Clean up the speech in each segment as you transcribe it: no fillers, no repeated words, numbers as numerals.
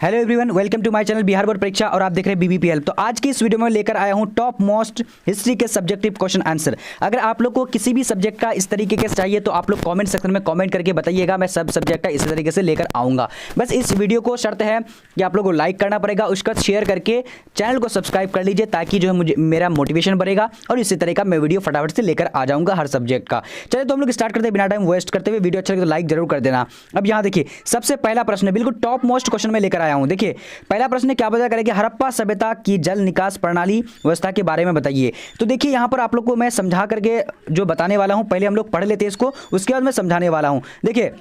Hello everyone, welcome to my channel Bihar board परीक्षा और आप देख रहे हैं बीबीपीएल। तो आज की इस वीडियो में लेकर आया हूं टॉप मोस्ट हिस्ट्री के सब्जेक्टिव क्वेश्चन आंसर। अगर आप लोग को किसी भी सब्जेक्ट का इस तरीके के चाहिए तो आप लोग कमेंट सेक्शन में कमेंट करके बताइएगा, मैं सब सब्जेक्ट का इस तरीके से लेकर आऊँगा। बस इस वीडियो को शर्त है कि आप लोग को लाइक करना पड़ेगा, उसका शेयर करके चैनल को सब्सक्राइब कर लीजिए ताकि जो है मुझे मेरा मोटिवेशन बढ़ेगा और इसी तरह का मैं वीडियो फटाफट से लेकर आ जाऊँगा हर सब्जेक्ट का। चलिए तो हम लोग स्टार्ट करते हैं बिना टाइम वेस्ट करते हुए। वीडियो अच्छा लगे तो लाइक जरूर कर देना। अब यहाँ देखिए, सबसे पहला प्रश्न है, बिल्कुल टॉप मोस्ट क्वेश्चन में लेकर आया हूँ। देखिए पहला प्रश्न क्या बता करें कि हड़प्पा सभ्यता की जल निकास प्रणाली व्यवस्था के बारे में बताइए। तो देखिए यहाँ पर आप लोग को मैं समझा करके जो बताने वाला हूँ, पहले हम लोग पढ़ लेते हैं इसको, उसके बाद मैं समझाने वाला हूँ। देखिए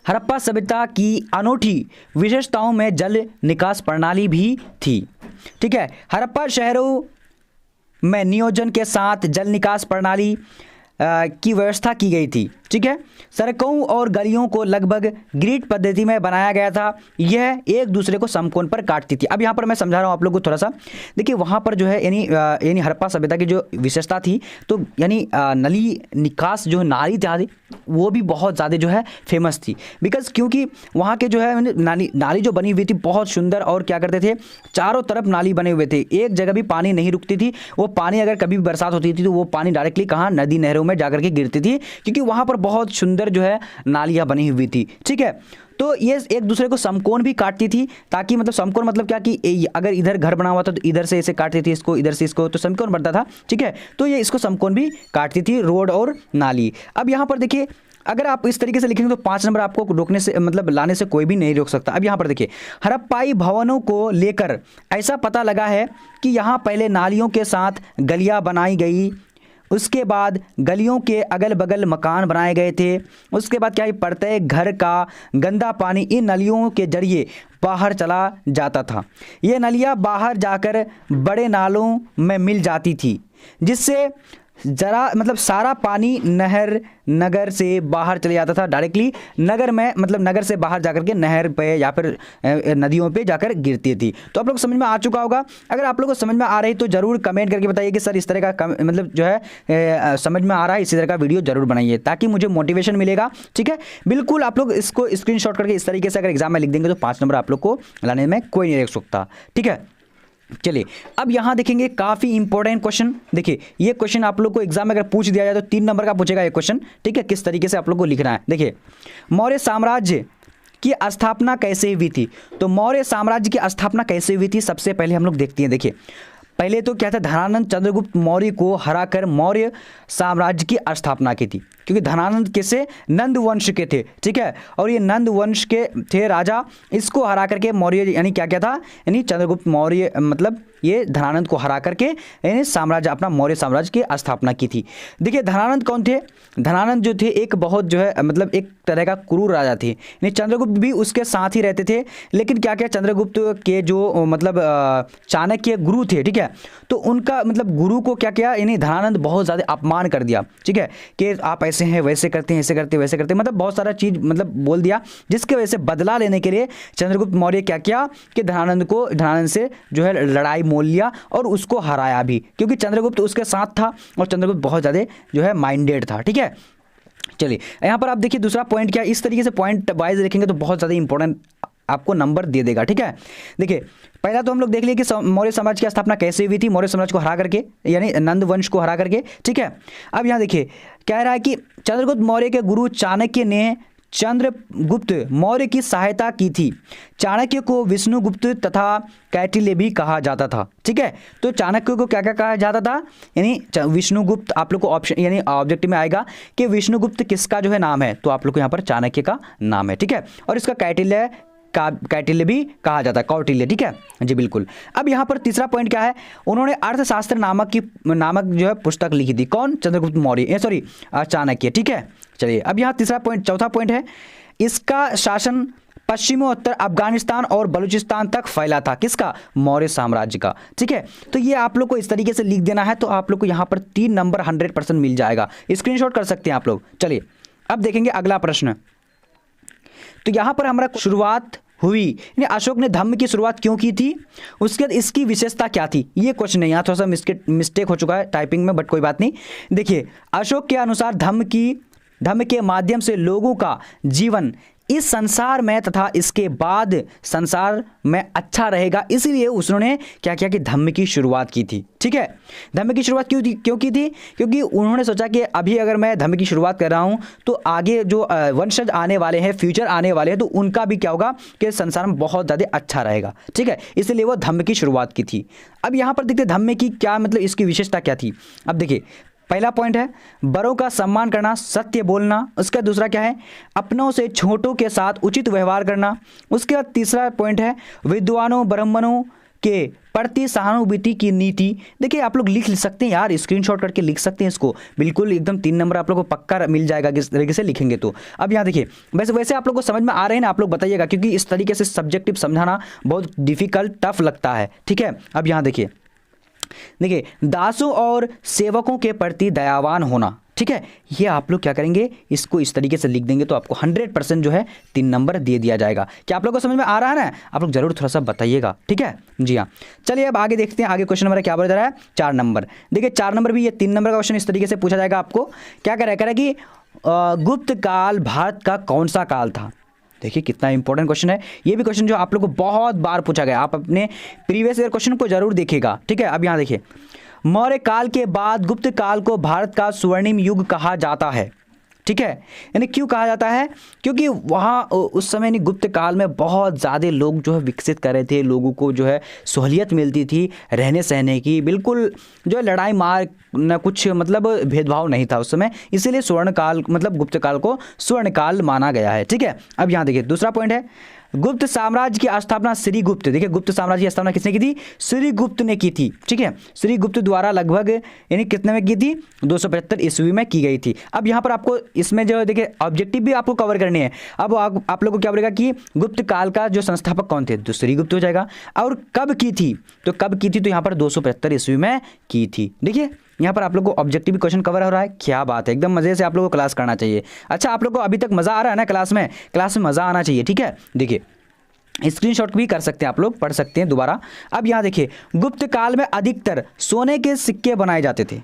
हड़प्पा सभ्यता की अनूठी विशेषताओं में जल निकास प्रणाली भी थी। ठीक है, हड़प्पा शहरों में नियोजन के साथ जल निकास प्रणाली की व्यवस्था की गई थी। ठीक है, सड़कों और गलियों को लगभग ग्रिड पद्धति में बनाया गया था। यह एक दूसरे को समकोण पर काटती थी। अब यहाँ पर मैं समझा रहा हूँ आप लोगों को थोड़ा सा। देखिए वहाँ पर जो है यानी हड़प्पा सभ्यता की जो विशेषता थी, तो यानी नली निकास जो नाली थी वो भी बहुत ज़्यादा जो है फेमस थी। बिकॉज क्योंकि वहाँ के जो है नाली जो बनी हुई थी बहुत सुंदर, और क्या करते थे चारों तरफ नाली बने हुए थे, एक जगह भी पानी नहीं रुकती थी। वो पानी अगर कभी बरसात होती थी तो वो पानी डायरेक्टली कहाँ नदी नहरों में जाकर के गिरती थी, क्योंकि वहाँ पर बहुत सुंदर जो है नालियाँ बनी हुई थी। ठीक है, तो ये एक दूसरे को समकोण भी काटती थी, ताकि मतलब समकोण मतलब क्या कि अगर इधर घर बना हुआ था तो इधर से इसे काटती थी, इसको इधर से इसको, तो समकोण बनता था। ठीक है, तो ये इसको समकोण भी काटती थी, रोड और नाली। अब यहाँ पर देखिए, अगर आप इस तरीके से लिखेंगे तो 5 नंबर आपको रोकने से मतलब लाने से कोई भी नहीं रोक सकता। अब यहाँ पर देखिए, हड़प्पाई भवनों को लेकर ऐसा पता लगा है कि यहाँ पहले नालियों के साथ गलियाँ बनाई गई, उसके बाद गलियों के अगल बगल मकान बनाए गए थे। उसके बाद क्या है, प्रत्येक घर का गंदा पानी इन नलियों के जरिए बाहर चला जाता था। ये नलियाँ बाहर जाकर बड़े नालों में मिल जाती थी, जिससे जरा मतलब सारा पानी नगर से बाहर चले जाता था डायरेक्टली नगर में, मतलब नगर से बाहर जाकर के नहर पे या फिर नदियों पे जाकर गिरती थी। तो आप लोग समझ में आ चुका होगा। अगर आप लोग को समझ में आ रही तो जरूर कमेंट करके बताइए कि सर इस तरह का मतलब जो है समझ में आ रहा है, इसी तरह का वीडियो जरूर बनाइए ताकि मुझे मोटिवेशन मिलेगा। ठीक है, बिल्कुल आप लोग इसको स्क्रीनशॉट करके इस तरीके से अगर एग्जाम में लिख देंगे तो 5 नंबर आप लोग को लाने में कोई नहीं रोक सकता। ठीक है, चलिए अब यहाँ देखेंगे काफ़ी इंपॉर्टेंट क्वेश्चन। देखिए ये क्वेश्चन आप लोग को एग्जाम में अगर पूछ दिया जाए तो 3 नंबर का पूछेगा ये क्वेश्चन। ठीक है, किस तरीके से आप लोग को लिखना है। देखिए मौर्य साम्राज्य की स्थापना कैसे हुई थी। तो मौर्य साम्राज्य की स्थापना कैसे हुई थी, सबसे पहले हम लोग देखते हैं। देखिए पहले तो क्या था, धनानंद चंद्रगुप्त मौर्य को हराकर मौर्य साम्राज्य की स्थापना की थी, क्योंकि धनानंद किसे नंद वंश के थे। ठीक है, और ये नंद वंश के थे राजा, इसको हरा करके मौर्य यानी क्या क्या था, यानी चंद्रगुप्त मौर्य मतलब ये धनानंद को हरा करके यानी साम्राज्य अपना मौर्य साम्राज्य की स्थापना की थी। देखिए धनानंद कौन थे, धनानंद जो थे एक बहुत जो है मतलब एक तरह का क्रूर राजा थे, यानी चंद्रगुप्त भी उसके साथ ही रहते थे। लेकिन क्या क्या चंद्रगुप्त के जो मतलब चाणक्य गुरु थे, ठीक है, तो उनका मतलब गुरु को क्या किया, यानी धनानंद बहुत ज़्यादा अपमान कर दिया। ठीक है, कि आप ऐसे हैं, वैसे करते हैं, ऐसे करते वैसे करते, मतलब बहुत सारा चीज़ मतलब बोल दिया, जिसके वजह से बदला लेने के लिए चंद्रगुप्त मौर्य क्या किया कि धनानंद से जो है लड़ाई मोल लिया और उसको हराया भी, क्योंकि चंद्रगुप्त उसके साथ था और चंद्रगुप्त बहुत ज़्यादा जो है माइंडेड था। ठीक है, चलिए यहाँ पर आप देखिए दूसरा पॉइंट क्या, इस तरीके से पॉइंट वाइज देखेंगे तो बहुत ज़्यादा इंपॉर्टेंट आपको नंबर दे देगा। ठीक है, देखिए पहला तो हम लोग देख लिए कि मौर्य साम्राज्य की स्थापना कैसे हुई थी, मौर्य साम्राज्य को हरा करके, यानी नंद वंश को हरा करके। ठीक है, अब यहाँ देखिए कह रहा है कि चंद्रगुप्त मौर्य के गुरु चाणक्य ने चंद्रगुप्त मौर्य की सहायता की थी। चाणक्य को विष्णुगुप्त तथा कौटिल्य भी कहा जाता था। ठीक है, तो चाणक्य को क्या क्या कहा जाता था, यानी विष्णुगुप्त, आप लोग को ऑप्शन यानी ऑब्जेक्टिव में आएगा कि विष्णुगुप्त किसका जो है नाम है, तो आप लोग को यहाँ पर चाणक्य का नाम है। ठीक है, और इसका कौटिल्य भी कहा जाता है, कौटिल्य। ठीक है जी, बिल्कुल। अब यहाँ पर तीसरा पॉइंट क्या है, उन्होंने अर्थशास्त्र नामक जो है पुस्तक लिखी थी। कौन, चंद्रगुप्त मौर्य, सॉरी चाणक्य। ठीक है, चलिए अब यहाँ चौथा पॉइंट है, इसका शासन पश्चिमोत्तर अफगानिस्तान और बलूचिस्तान तक फैला था। किसका, मौर्य साम्राज्य का। ठीक है, तो ये आप लोग को इस तरीके से लिख देना है, तो आप लोग को यहाँ पर 3 नंबर 100% मिल जाएगा, स्क्रीनशॉट कर सकते हैं आप लोग। चलिए अब देखेंगे अगला प्रश्न। तो यहाँ पर हमारा शुरुआत हुई, यानी अशोक ने धम्म की शुरुआत क्यों की थी, उसके बाद इसकी विशेषता क्या थी, ये क्वेश्चन है। यहाँ थोड़ा सा मिस्टेक हो चुका है टाइपिंग में, बट कोई बात नहीं। देखिए अशोक के अनुसार धम्म के माध्यम से लोगों का जीवन इस संसार में तथा इसके बाद संसार में अच्छा रहेगा, इसीलिए उन्होंने क्या किया कि धम्म की शुरुआत की थी। ठीक है, धम्म की शुरुआत क्यों की थी? क्योंकि उन्होंने सोचा कि अभी अगर मैं धम्म की शुरुआत कर रहा हूं तो आगे जो वंशज आने वाले हैं, फ्यूचर आने वाले हैं, तो उनका भी क्या होगा कि संसार में बहुत ज़्यादा अच्छा रहेगा। ठीक है, इसलिए वो धम्म की शुरुआत की थी। अब यहाँ पर देखते धम्म की क्या मतलब, इसकी विशेषता क्या थी। अब देखिए, पहला पॉइंट है बड़ों का सम्मान करना, सत्य बोलना। उसका दूसरा क्या है, अपनों से छोटों के साथ उचित व्यवहार करना। उसके बाद तीसरा पॉइंट है विद्वानों ब्राह्मणों के प्रति सहानुभूति की नीति। देखिए आप लोग लिख सकते हैं यार, स्क्रीनशॉट करके लिख सकते हैं इसको, बिल्कुल एकदम 3 नंबर आप लोग को पक्का मिल जाएगा किस तरीके से लिखेंगे तो। अब यहाँ देखिए, वैसे आप लोग को समझ में आ रहे हैं ना, आप लोग बताइएगा, क्योंकि इस तरीके से सब्जेक्टिव समझाना बहुत डिफिकल्ट टफ लगता है। ठीक है, अब यहाँ देखिए दासों और सेवकों के प्रति दयावान होना। ठीक है, ये आप लोग क्या करेंगे, इसको इस तरीके से लिख देंगे तो आपको 100% जो है 3 नंबर दे दिया जाएगा। क्या आप लोग को समझ में आ रहा है ना? आप लोग जरूर थोड़ा सा बताइएगा। ठीक है जी हाँ, चलिए अब आगे देखते हैं। आगे क्वेश्चन नंबर क्या बोल रहा है, 4 नंबर। देखिए 4 नंबर भी ये 3 नंबर का क्वेश्चन इस तरीके से पूछा जाएगा आपको। क्या करें कि गुप्त काल भारत का कौन सा काल था। देखिए कितना इंपॉर्टेंट क्वेश्चन है ये भी, क्वेश्चन जो आप लोग को बहुत बार पूछा गया, आप अपने प्रीवियस ईयर क्वेश्चन को जरूर देखिएगा। ठीक है, अब यहाँ देखिए, मौर्य काल के बाद गुप्त काल को भारत का स्वर्णिम युग कहा जाता है। ठीक है, यानी क्यों कहा जाता है? क्योंकि वहाँ उस समय नहीं, गुप्त काल में बहुत ज़्यादा लोग जो है विकसित कर रहे थे, लोगों को जो है सहूलियत मिलती थी रहने सहने की, बिल्कुल जो है लड़ाई मार न कुछ मतलब भेदभाव नहीं था उस समय, इसीलिए स्वर्ण काल मतलब गुप्त काल को स्वर्ण काल माना गया है। ठीक है, अब यहाँ देखिए दूसरा पॉइंट है गुप्त साम्राज्य की स्थापना श्रीगुप्त। देखिए गुप्त साम्राज्य की स्थापना किसने की थी? श्रीगुप्त ने की थी। ठीक है, श्रीगुप्त द्वारा लगभग यानी कितने में की थी? 275 ईस्वी में की गई थी। अब यहाँ पर आपको इसमें जो देखिए ऑब्जेक्टिव भी आपको कवर करनी है। अब आप लोगों को क्या बोलेगा कि गुप्त काल का जो संस्थापक कौन थे? तो श्रीगुप्त हो जाएगा। और कब की थी? तो कब की थी? तो यहाँ पर 275 ईस्वी में की थी। देखिए यहाँ पर आप लोग को ऑब्जेक्टिव क्वेश्चन कवर हो रहा है। क्या बात है, एकदम मजे से आप लोगों को क्लास करना चाहिए। अच्छा आप लोग को अभी तक मजा आ रहा है ना क्लास में मजा आना चाहिए। ठीक है, देखिए स्क्रीनशॉट भी कर सकते हैं आप लोग, पढ़ सकते हैं दोबारा। अब यहाँ देखिए गुप्त काल में अधिकतर सोने के सिक्के बनाए जाते थे।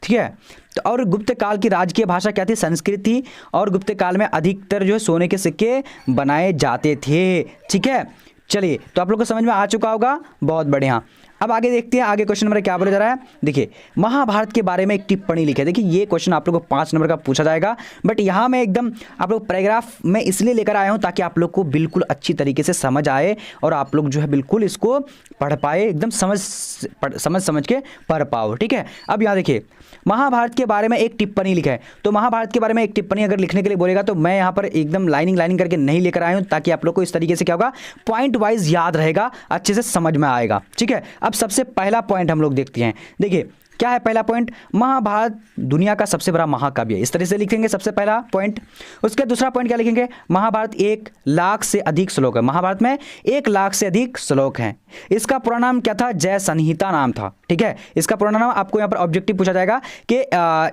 ठीक है, तो और गुप्त काल की राजकीय भाषा क्या थी? संस्कृत थी। और गुप्त काल में अधिकतर जो है सोने के सिक्के बनाए जाते थे। ठीक है, चलिए तो आप लोग को समझ में आ चुका होगा, बहुत बढ़िया। अब आगे देखते हैं, आगे क्वेश्चन नंबर क्या बोला जा रहा है। देखिए महाभारत के बारे में एक टिप्पणी लिखे। देखिए ये क्वेश्चन आप लोग को 5 नंबर का पूछा जाएगा, बट यहाँ मैं एकदम आप लोग पैराग्राफ में इसलिए लेकर आया हूँ ताकि आप लोग को बिल्कुल अच्छी तरीके से समझ आए और आप लोग जो है बिल्कुल इसको पढ़ पाए, एकदम समझ के पढ़ पाओ। ठीक है, अब यहाँ देखिए महाभारत के बारे में एक टिप्पणी लिखा है। तो महाभारत के बारे में एक टिप्पणी अगर लिखने के लिए बोलेगा तो मैं यहाँ पर एकदम लाइनिंग करके नहीं लेकर आया हूँ, ताकि आप लोग को इस तरीके से क्या होगा, पॉइंट वाइज याद रहेगा, अच्छे से समझ में आएगा। ठीक है, अब सबसे पहला पॉइंट हम लोग देखते हैं। देखिए क्या है पहला पॉइंट, महाभारत दुनिया का सबसे बड़ा महाकाव्य है। इस तरह से लिखेंगे सबसे पहला पॉइंट। उसके दूसरा पॉइंट क्या लिखेंगे, महाभारत 1 लाख से अधिक श्लोक है। महाभारत में 1 लाख से अधिक श्लोक हैं। इसका पूरा नाम क्या था? जय संहिता नाम था। ठीक है, इसका पूरा नाम आपको यहाँ पर ऑब्जेक्टिव पूछा जाएगा कि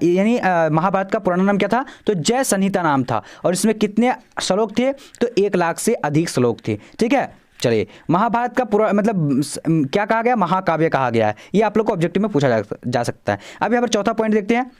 यानी महाभारत का पुराना नाम क्या था? तो जय संहिता नाम था। और इसमें कितने श्लोक थे? तो 1 लाख से अधिक श्लोक थे। ठीक है, चलिए महाभारत का पूरा मतलब क्या कहा गया? महाकाव्य कहा गया है। ये आप लोग को ऑब्जेक्टिव में पूछा जा सकता है। अब यहाँ पर चौथा पॉइंट देखते हैं।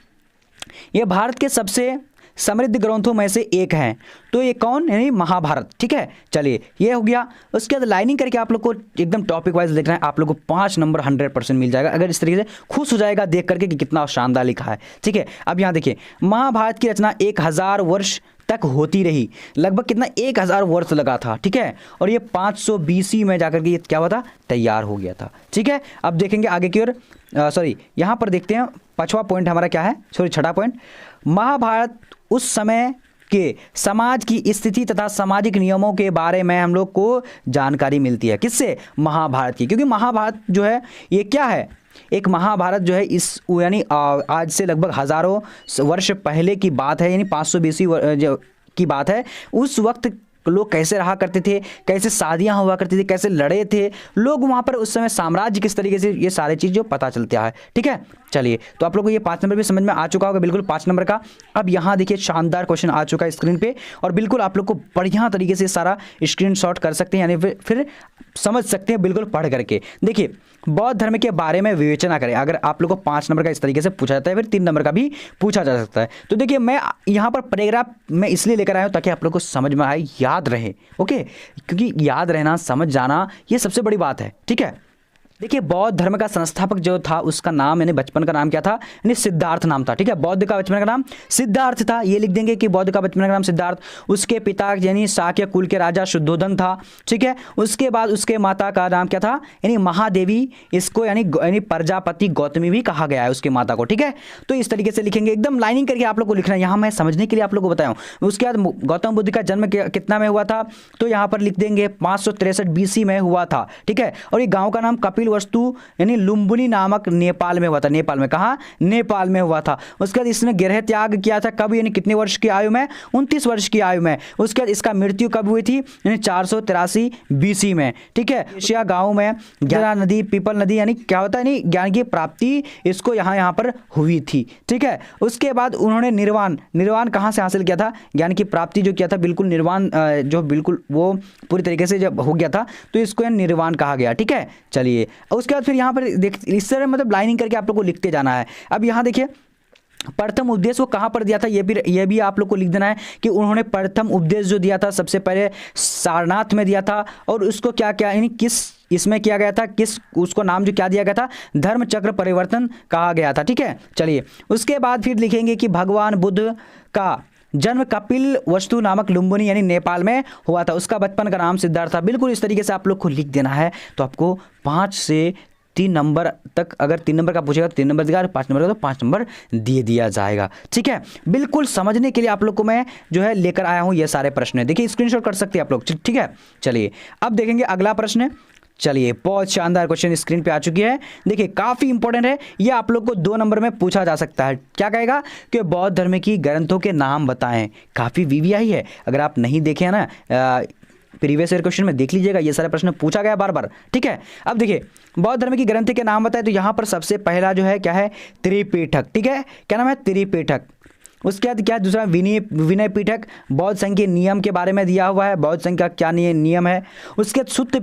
ये भारत के सबसे समृद्ध ग्रंथों में से एक है। तो ये कौन? यानी महाभारत। ठीक है, चलिए ये हो गया। उसके बाद लाइनिंग करके आप लोग को एकदम टॉपिक वाइज लिखना है। आप लोग को 5 नंबर 100% मिल जाएगा अगर इस तरीके से खुश हो जाएगा देख करके कि कितना शानदार लिखा है। ठीक है, अब यहाँ देखिए महाभारत की रचना 1000 वर्ष तक होती रही। लगभग कितना? 1000 वर्ष लगा था। ठीक है, और ये 500 BC में जाकर के ये क्या हुआ था? तैयार हो गया था। ठीक है, अब देखेंगे आगे की ओर। यहाँ पर देखते हैं 5वां पॉइंट हमारा क्या है, 6ठा पॉइंट। महाभारत उस समय के समाज की स्थिति तथा सामाजिक नियमों के बारे में हम लोग को जानकारी मिलती है। किससे? महाभारत की। क्योंकि महाभारत जो है ये क्या है, एक महाभारत जो है इस यानी आज से लगभग हजारों वर्ष पहले की बात है, यानी 500 BC की बात है। उस वक्त लोग कैसे रहा करते थे, कैसे शादियां हुआ करती थी, कैसे लड़े थे लोग वहां पर उस समय, साम्राज्य किस तरीके से, ये सारी चीज़ जो पता चलता है। ठीक है, चलिए तो आप लोगों को ये 5 नंबर भी समझ में आ चुका होगा, बिल्कुल 5 नंबर का। अब यहाँ देखिए शानदार क्वेश्चन आ चुका है स्क्रीन पे, और बिल्कुल आप लोग को बढ़िया तरीके से सारा स्क्रीनशॉट कर सकते हैं, यानी फिर समझ सकते हैं बिल्कुल पढ़ करके। देखिए, बौद्ध धर्म के बारे में विवेचना करें। अगर आप लोग को 5 नंबर का इस तरीके से पूछा जाता है, फिर 3 नंबर का भी पूछा जा सकता है। तो देखिए, मैं यहाँ पर पैराग्राफ मैं इसलिए लेकर आया हूँ ताकि आप लोग को समझ में आए, याद रहे। ओके, क्योंकि याद रहना, समझ जाना, ये सबसे बड़ी बात है। ठीक है, देखिए, बौद्ध धर्म का संस्थापक जो था उसका नाम, यानी बचपन का नाम क्या था, यानी सिद्धार्थ नाम था। ठीक है, बौद्ध का बचपन का नाम सिद्धार्थ था, ये लिख देंगे कि बौद्ध का बचपन का नाम सिद्धार्थ। उसके पिता यानी शाक्य कुल के राजा शुद्धोधन था। ठीक है, उसके बाद उसके माता का नाम क्या था, यानी महादेवी, इसको यानी प्रजापति गौतमी भी कहा गया है उसके माता को। ठीक है, तो इस तरीके से लिखेंगे, एकदम लाइनिंग करके आप लोग को लिखना है, यहाँ मैं समझने के लिए आप लोग को बताया हूँ। उसके बाद गौतम बुद्ध का जन्म कितना में हुआ था, तो यहाँ पर लिख देंगे 563 BC में हुआ था। ठीक है, और ये गाँव का नाम कपिल वस्तु यानी लुम्बिनी नामक नेपाल में हुआ था। नेपाल में, कहा, नेपाल में हुआ था। उसके बाद इसने गृह त्याग किया था, कब, यानी कितने वर्ष की आयु में, 29 वर्ष की आयु में। उसके बाद इसका मृत्यु कब हुई थी, यानी 483 BC में। ठीक है, एशिया गांव में ज्ञान नदी, पीपल नदी, यानी क्या होता है, यानी ज्ञान की प्राप्ति इसको यहाँ पर हुई थी। ठीक है, उसके बाद उन्होंने निर्वाण कहाँ से हासिल किया था, ज्ञान की प्राप्ति जो किया था, बिल्कुल निर्वाण जो बिल्कुल वो पूरी तरीके से जब हो गया था तो इसको निर्वाण कहा गया। ठीक है, चलिए उसके फिर यहाँ पर देख, इस तरह मतलब लाइनिंग करके आप लोग को लिखते जाना है। अब यहाँ देखिए, प्रथम उपदेश वो कहाँ पर दिया था, ये भी आप लोग को लिख देना है कि उन्होंने प्रथम उपदेश जो दिया था सबसे पहले सारनाथ में दिया था, और उसको क्या क्या यानी किस इसमें किया गया था, किस उसको नाम जो क्या दिया गया था, धर्म चक्र परिवर्तन कहा गया था। ठीक है, चलिए उसके बाद फिर लिखेंगे कि भगवान बुद्ध का जन्म कपिल वस्तु नामक लुम्बिनी यानी नेपाल में हुआ था। उसका बचपन का नाम सिद्धार्थ था। बिल्कुल इस तरीके से आप लोग को लिख देना है, तो आपको 5 से 3 नंबर तक, अगर 3 नंबर का पूछेगा तो 3 नंबर देगा, 5 नंबर का तो 5 नंबर दे दिया जाएगा। ठीक है, बिल्कुल समझने के लिए आप लोग को मैं जो है लेकर आया हूँ ये सारे प्रश्न। देखिए, स्क्रीनशॉट कर सकते हैं आप लोग। ठीक है, चलिए अब देखेंगे अगला प्रश्न। चलिए, बहुत शानदार क्वेश्चन स्क्रीन पे आ चुकी है। देखिए, काफ़ी इंपॉर्टेंट है ये, आप लोग को 2 नंबर में पूछा जा सकता है। क्या कहेगा कि बौद्ध धर्म की ग्रंथों के नाम बताएं। काफ़ी वीवीआई है, अगर आप नहीं देखे हैं ना प्रीवियस ईयर क्वेश्चन में देख लीजिएगा, ये सारे प्रश्न पूछा गया बार बार। ठीक है, अब देखिए, बौद्ध धर्म की ग्रंथ के नाम बताए, तो यहाँ पर सबसे पहला जो है क्या है, त्रिपिटक। ठीक है, क्या नाम है, त्रिपिटक। उसके बाद क्या, दूसरा विनय पिटक, बौद्ध संघ के नियम के बारे में दिया हुआ है, बौद्ध संघ का क्या नियम है। उसके बाद सुत्त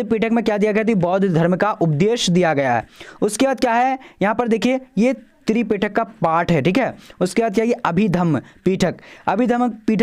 पिटक में क्या दिया गया था, बौद्ध धर्म का उपदेश दिया गया है। उसके बाद क्या है, यहाँ पर देखिए, ये त्रिपिटक का पाठ है। ठीक है, उसके बाद क्या, ये अभिधम्म पीठक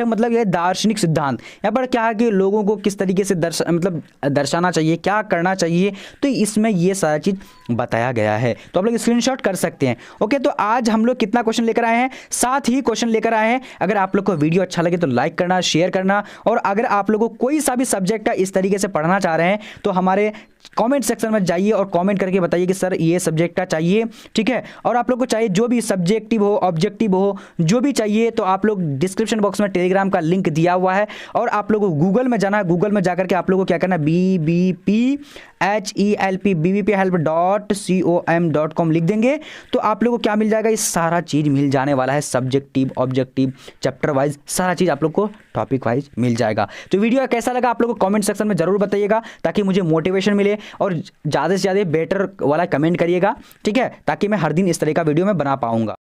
मतलब ये दार्शनिक सिद्धांत। यहाँ पर क्या है कि लोगों को किस तरीके से दर्शाना चाहिए, क्या करना चाहिए, तो इसमें ये सारा चीज़ बताया गया है। तो आप लोग स्क्रीनशॉट कर सकते हैं। ओके, तो आज हम लोग कितना क्वेश्चन लेकर आए हैं, 7 ही क्वेश्चन लेकर आए हैं। अगर आप लोग को वीडियो अच्छा लगे तो लाइक करना, शेयर करना, और अगर आप लोगों को कोई सा भी सब्जेक्ट का इस तरीके से पढ़ना चाह रहे हैं तो हमारे कमेंट सेक्शन में जाइए और कमेंट करके बताइए कि सर ये सब्जेक्ट का चाहिए। ठीक है, और आप लोग को चाहिए जो भी सब्जेक्टिव हो, ऑब्जेक्टिव हो, जो भी चाहिए, तो आप लोग डिस्क्रिप्शन बॉक्स में टेलीग्राम का लिंक दिया हुआ है, और आप लोगों को गूगल में जाना है। गूगल में जाकर के आप लोगों को क्या करना है, BBPHELP.com लिख देंगे, तो आप लोगों को क्या मिल जाएगा, ये सारा चीज़ मिल जाने वाला है। सब्जेक्टिव, ऑब्जेक्टिव, चैप्टर वाइज सारा चीज़ आप लोग को टॉपिक वाइज मिल जाएगा। तो वीडियो कैसा लगा आप लोग को कमेंट सेक्शन में जरूर बताइएगा, ताकि मुझे मोटिवेशन मिले, और ज़्यादा से ज़्यादा बेटर वाला कमेंट करिएगा। ठीक है, ताकि मैं हर दिन इस तरह का वीडियो में बना पाऊंगा।